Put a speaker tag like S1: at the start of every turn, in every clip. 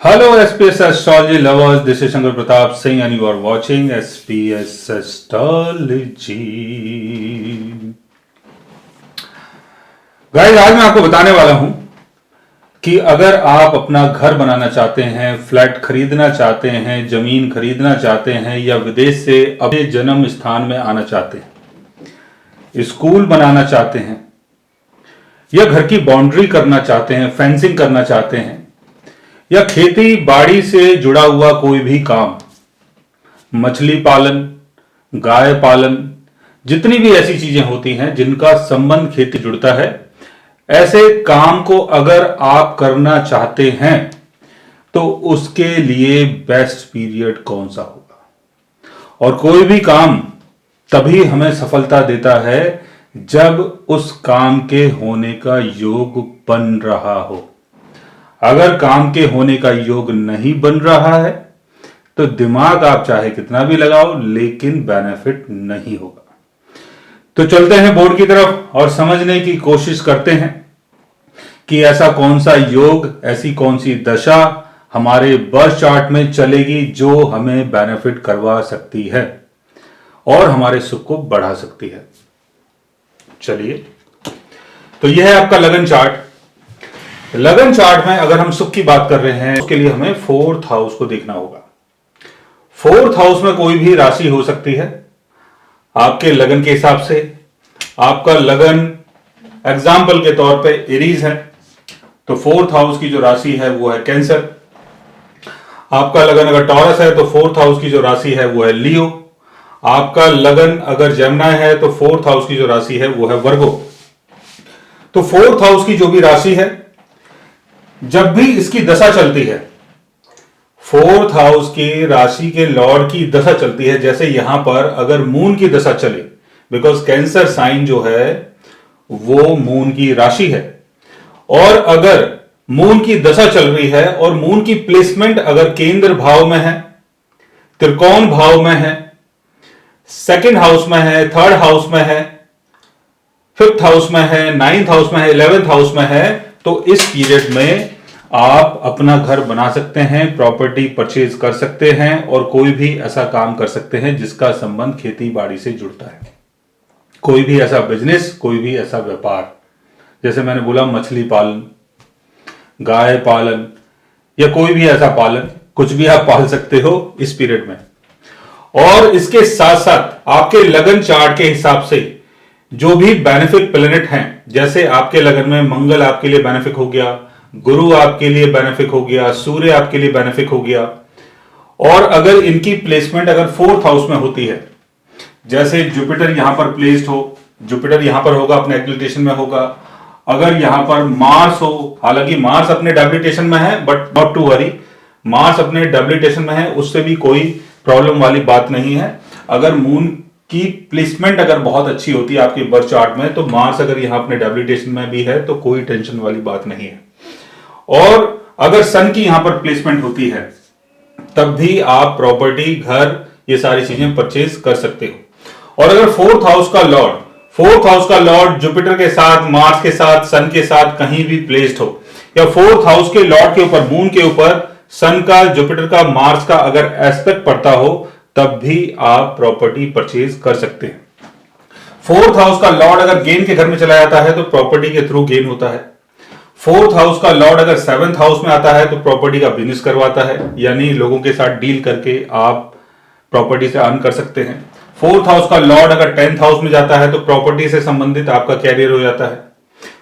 S1: Hello, SPS Astrology lovers. This is Shankar Pratap Singh, and you are watching SPS Astrology. Guys, आज मैं आपको बताने वाला हूं कि अगर आप अपना घर बनाना चाहते हैं, फ्लैट खरीदना चाहते हैं, जमीन खरीदना चाहते हैं या विदेश से अपने जन्म स्थान में आना चाहते हैं, स्कूल बनाना चाहते हैं या घर की बाउंड्री करना चाहते हैं, फेंसिंग करना चाहते हैं या खेती बाड़ी से जुड़ा हुआ कोई भी काम, मछली पालन, गाय पालन, जितनी भी ऐसी चीजें होती हैं जिनका संबंध खेती जुड़ता है, ऐसे काम को अगर आप करना चाहते हैं तो उसके लिए बेस्ट पीरियड कौन सा होगा। और कोई भी काम तभी हमें सफलता देता है जब उस काम के होने का योग बन रहा हो। अगर काम के होने का योग नहीं बन रहा है तो दिमाग आप चाहे कितना भी लगाओ लेकिन बेनिफिट नहीं होगा। तो चलते हैं बोर्ड की तरफ और समझने की कोशिश करते हैं कि ऐसा कौन सा योग, ऐसी कौन सी दशा हमारे बर्थ चार्ट में चलेगी जो हमें बेनिफिट करवा सकती है और हमारे सुख को बढ़ा सकती है। चलिए, तो यह है आपका लगन चार्ट। लगन चार्ट में अगर हम सुख की बात कर रहे हैं उसके लिए हमें फोर्थ हाउस को देखना होगा। फोर्थ हाउस में कोई भी राशि हो सकती है आपके लगन के हिसाब से। आपका लगन एग्जाम्पल के तौर पे एरीज है तो फोर्थ हाउस की जो राशि है वो है कैंसर। आपका लगन अगर टॉरस है तो फोर्थ हाउस की जो राशि है वो है लियो। आपका लगन अगर जेमिनी है तो फोर्थ हाउस की जो राशि है वो है वर्गो। तो फोर्थ हाउस की जो भी राशि है, जब भी इसकी दशा चलती है, फोर्थ हाउस की राशि के लॉर्ड की दशा चलती है, जैसे यहां पर अगर मून की दशा चले, बिकॉज कैंसर साइन जो है वो मून की राशि है, और अगर मून की दशा चल रही है और मून की प्लेसमेंट अगर केंद्र भाव में है, त्रिकोण भाव में है, सेकेंड हाउस में है, थर्ड हाउस में है, फिफ्थ हाउस में है, नाइन्थ हाउस में है, 11th हाउस में है, तो इस पीरियड में आप अपना घर बना सकते हैं, प्रॉपर्टी परचेज कर सकते हैं और कोई भी ऐसा काम कर सकते हैं जिसका संबंध खेती बाड़ी से जुड़ता है। कोई भी ऐसा बिजनेस, कोई भी ऐसा व्यापार, जैसे मैंने बोला मछली पालन, गाय पालन या कोई भी ऐसा पालन, कुछ भी आप पाल सकते हो इस पीरियड में। और इसके साथ साथ आपके लगन चार्ट के हिसाब से जो भी बेनिफिक प्लेनेट हैं, जैसे आपके लगन में मंगल आपके लिए बेनिफिक हो गया, गुरु आपके लिए बेनिफिक हो गया, सूर्य आपके लिए बेनिफिक हो गया, और अगर इनकी प्लेसमेंट अगर फोर्थ हाउस में होती है, जैसे जुपिटर यहां पर प्लेस्ड हो, जुपिटर यहां पर होगा, अपने एक्लिटेशन में होगा। अगर यहां पर मार्स हो, हालांकि मार्स अपने डब्लिटेशन में है but not to worry, Mars अपने डब्लिटेशन में है, उससे भी कोई प्रॉब्लम वाली बात नहीं है। अगर मून की प्लेसमेंट अगर बहुत अच्छी होती है आपके बर्थ चार्ट में, तो मार्स अगर यहां अपने डब्लिटेशन में भी है तो कोई टेंशन वाली बात नहीं है। और अगर सन की यहां पर प्लेसमेंट होती है तब भी आप प्रॉपर्टी, घर, ये सारी चीजें परचेज कर सकते हो। और अगर फोर्थ हाउस का लॉर्ड जुपिटर के साथ, मार्स के साथ, सन के साथ कहीं भी प्लेस्ड हो, या फोर्थ हाउस के लॉर्ड के ऊपर, मून के ऊपर सन का, जुपिटर का, मार्स का अगर एस्पेक्ट पड़ता हो, तब भी आप प्रॉपर्टी परचेज कर सकते हैं। फोर्थ हाउस का लॉर्ड अगर गेन के घर में चला जाता है तो प्रॉपर्टी के थ्रू गेन होता है। फोर्थ हाउस का लॉर्ड अगर 7th हाउस में आता है तो प्रॉपर्टी का बिजनेस करवाता है, यानी लोगों के साथ डील करके आप प्रॉपर्टी से अर्न कर सकते हैं। फोर्थ हाउस का लॉर्ड अगर 10th हाउस में जाता है तो प्रॉपर्टी से संबंधित आपका कैरियर हो जाता है।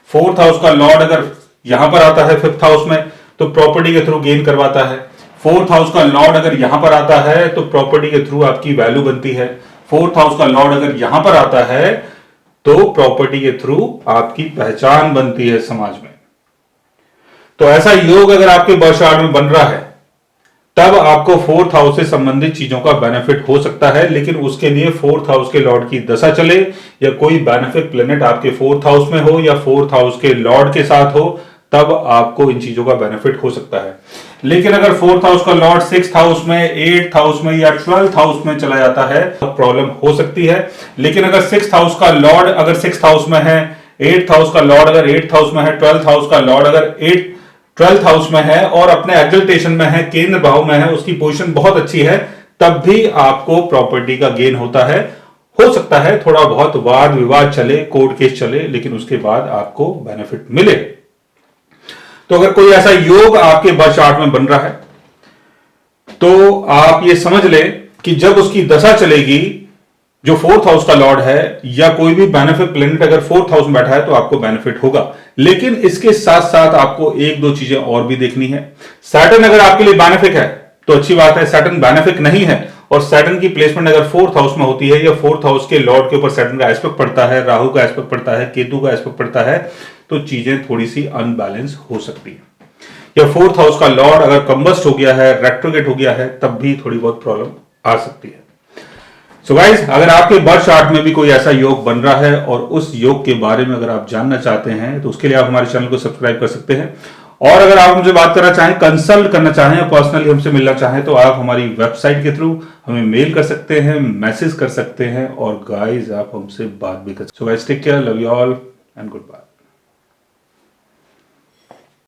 S1: फोर्थ हाउस का लॉर्ड अगर यहां पर आता है 5th हाउस में तो प्रॉपर्टी के थ्रू गेन करवाता है। फोर्थ हाउस का लॉर्ड अगर यहां पर आता है तो प्रॉपर्टी के थ्रू आपकी वैल्यू बनती है। फोर्थ हाउस का लॉर्ड अगर यहां पर आता है तो प्रॉपर्टी के थ्रू आपकी पहचान बनती है समाज में। तो ऐसा योग अगर आपके बर्थ चार्ट में बन रहा है तब आपको फोर्थ हाउस से संबंधित चीजों का बेनिफिट हो सकता है, लेकिन उसके लिए फोर्थ हाउस के लॉर्ड की दशा चले या कोई बेनिफिक प्लेनेट आपके फोर्थ हाउस में हो या फोर्थ हाउस के लॉर्ड के साथ हो, तब आपको इन चीजों का बेनिफिट हो सकता है। लेकिन अगर फोर्थ हाउस का लॉर्ड 6th हाउस में, 8th हाउस में या 12th हाउस में चला जाता है तो प्रॉब्लम हो सकती है। लेकिन अगर 6th हाउस का लॉर्ड अगर 6th हाउस में है, 8th हाउस का लॉर्ड अगर 8th हाउस में है, 12th हाउस का लॉर्ड अगर 12th हाउस में है और अपने एग्जल्टेशन में है, केंद्र भाव में है, उसकी पोजीशन बहुत अच्छी है, तब भी आपको प्रॉपर्टी का गेन होता है। हो सकता है थोड़ा बहुत वाद विवाद चले, कोर्ट केस चले, लेकिन उसके बाद आपको बेनिफिट मिले। तो अगर कोई ऐसा योग आपके बर्थ चार्ट में बन रहा है तो आप ये समझ ले कि जब उसकी दशा चलेगी, जो 4th हाउस का लॉर्ड है या कोई भी बेनिफिट प्लेनेट अगर 4th हाउस में बैठा है तो आपको बेनिफिट होगा। लेकिन इसके साथ साथ आपको एक दो चीजें और भी देखनी है। सैटर्न अगर आपके लिए बेनिफिक है तो अच्छी बात है, सैटर्न बेनिफिक नहीं है और सैटर्न की प्लेसमेंट अगर 4th हाउस में होती है या 4th हाउस के लॉर्ड के ऊपर सैटर्न का एस्पेक्ट पड़ता है, राहु का एस्पेक्ट पड़ता है, केतु का एस्पेक्ट पड़ता है, तो चीजें थोड़ी सी अनबैलेंस हो सकती है। या 4th हाउस का लॉर्ड अगर कंबस्ट हो गया है, रेट्रोगेट हो गया है, तब भी थोड़ी बहुत प्रॉब्लम आ सकती है। सो गाइस, अगर आपके बर्थ चार्ट में भी कोई ऐसा योग बन रहा है और उस योग के बारे में अगर आप जानना चाहते हैं तो उसके लिए आप हमारे चैनल को सब्सक्राइब कर सकते हैं। और अगर आप हमसे बात करना चाहें, कंसल्ट करना चाहें या पर्सनली हमसे मिलना चाहें तो आप हमारी वेबसाइट के थ्रू हमें मेल कर सकते हैं, मैसेज कर सकते हैं और गाइस आप हमसे बात भी कर सकते हैं। So guys, take care, love you all and good bye.